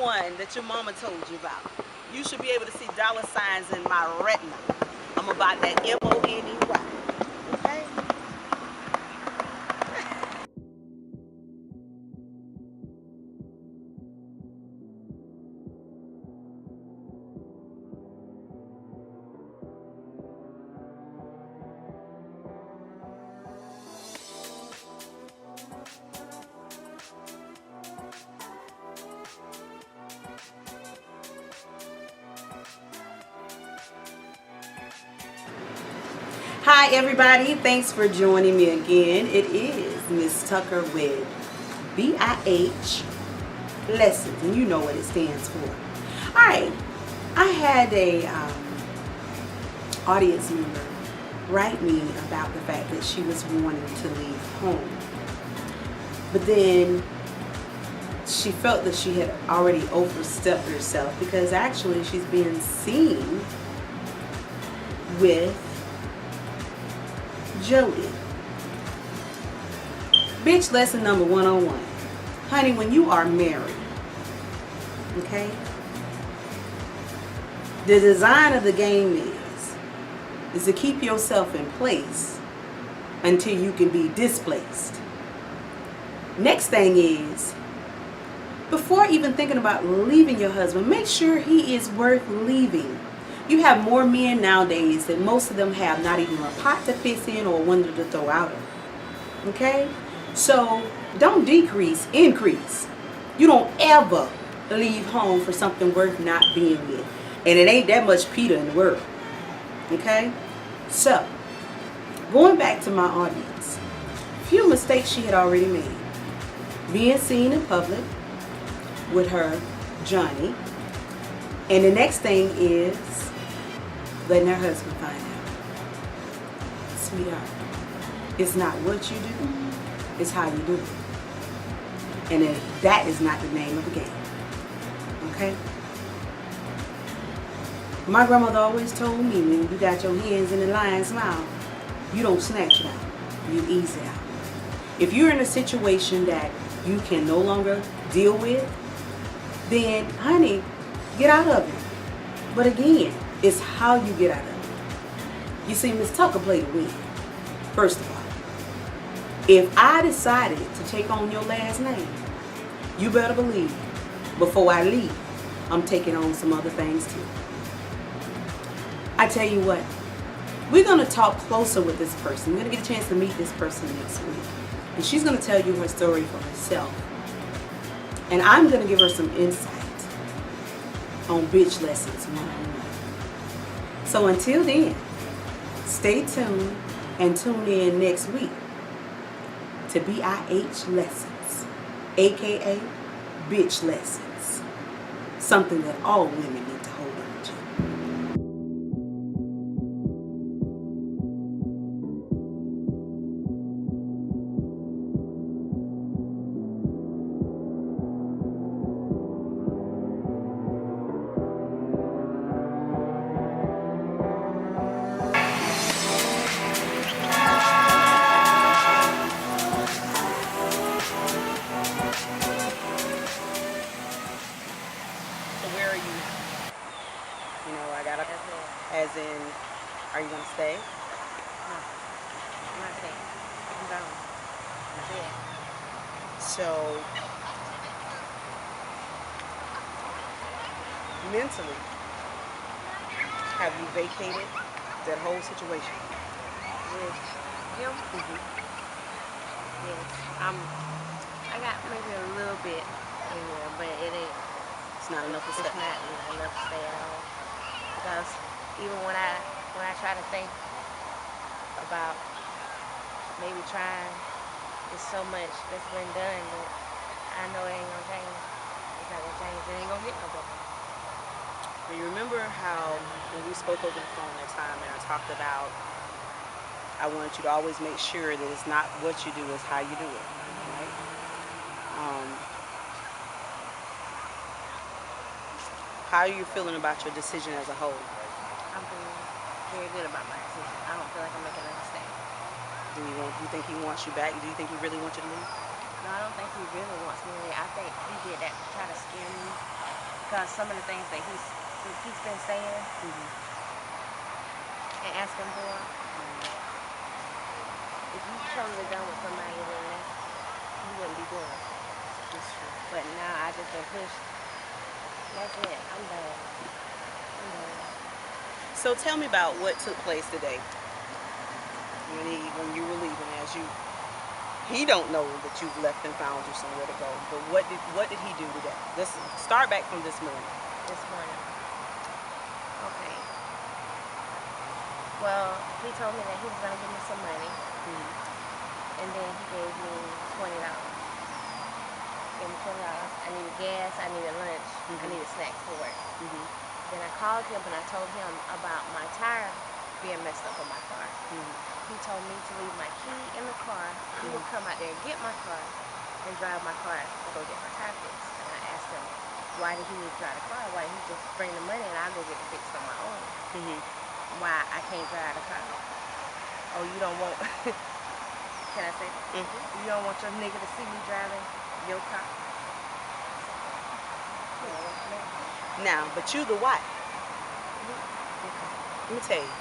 one that your mama told you about. You should be able to see dollar signs in my retina. I'm about that M-O-N-E-Y. Okay? Hi everybody, thanks for joining me again. It is Miss Tucker with BIH Lessons, and you know what it stands for. Alright, I had a audience member write me about the fact that she was wanting to leave home. But then she felt that she had already overstepped herself because actually she's being seen with Jody. Bitch lesson number 101. Honey, when you are married, okay, the design of the game is to keep yourself in place until you can be displaced. Next thing is, before even thinking about leaving your husband, make sure he is worth leaving. You have more men nowadays that most of them have not even a pot to piss in or a window to throw out of. Okay? So don't decrease, increase. You don't ever leave home for something worth not being with. And it ain't that much Peter in the world. Okay? So, going back to my audience, a few mistakes she had already made. Being seen in public with her Johnny. And the next thing is letting her husband find out. Sweetheart, it's not what you do, it's how you do it. And that is not the name of the game. Okay? My grandmother always told me, when you got your hands in the lion's mouth, you don't snatch it out, you ease it out. If you're in a situation that you can no longer deal with, then honey, get out of it. But again, it's how you get out of it. You see, Miss Tucker played to win. First of all, if I decided to take on your last name, you better believe, before I leave, I'm taking on some other things too. I tell you what, we're going to talk closer with this person. We're going to get a chance to meet this person next week. And she's going to tell you her story for herself. And I'm going to give her some insight on bitch lessons 101. So until then, stay tuned and tune in next week to BIH Lessons, aka Bitch Lessons, something that all women need to hold on to. Where are you? You know, I got up. As in, are you going to stay? No, I'm not staying. I'm gone. That's it. So, mentally, have you vacated that whole situation? With him, Mm-hmm. yes. I got maybe a little bit in there, but it ain't. It's not enough to It's stay. not enough to stay at all. Because even when I try to think about maybe trying, there's so much that's been done that I know it ain't gonna change. It's not gonna change. It ain't gonna get no better. And you remember how when we spoke over the phone that time and I talked about, I wanted you to always make sure that it's not what you do, it's how you do it, right? How are you feeling about your decision as a whole? I'm feeling very good about my decision. I don't feel like I'm making a mistake. Do you think he wants you back? Do you think he really wants you to leave? No, I don't think he really wants me to leave. I think he did that to try to scare me because some of the things that he's been saying and asking for, if you totally done with somebody, then you wouldn't be doing it. That's true. But now I just been pushed. That's it. I'm done. I'm done. So tell me about what took place today when you were leaving. He don't know that you've left and found you somewhere to go. But what did he do today? Let's start back from this morning. This morning. Okay. Well, he told me that he was gonna give me some money, and then he gave me $20. Gave me $20. I needed gas. I needed lunch. I needed snacks for work. Then I called him and I told him about my tire being messed up on my car. He told me to leave my key in the car. He would come out there and get my car and drive my car to go get my tire fixed. And I asked him, why did he need to drive the car? Why didn't he just bring the money and I'll go get it fixed on my own? Why I can't drive the car? Oh, you don't want, can I say that? You don't want your nigga to see me driving your car? Now, but you the wife. Let me tell you.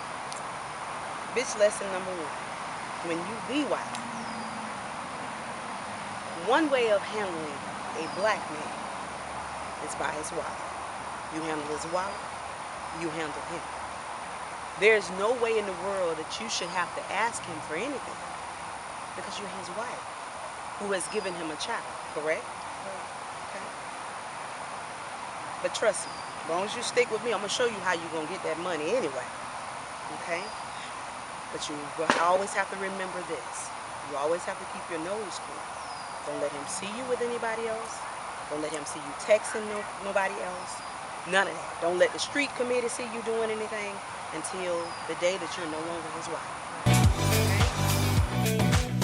Bitch lesson number 1. When you the wife, one way of handling a black man is by his wallet. You handle his wallet, you handle him. There's no way in the world that you should have to ask him for anything because you're his wife who has given him a child, correct? Okay. But trust me, as long as you stick with me, I'm going to show you how you're going to get that money anyway. Okay? But you always have to remember this. You always have to keep your nose clean. Don't let him see you with anybody else. Don't let him see you texting nobody else. None of that. Don't let the street committee see you doing anything until the day that you're no longer his wife. Okay?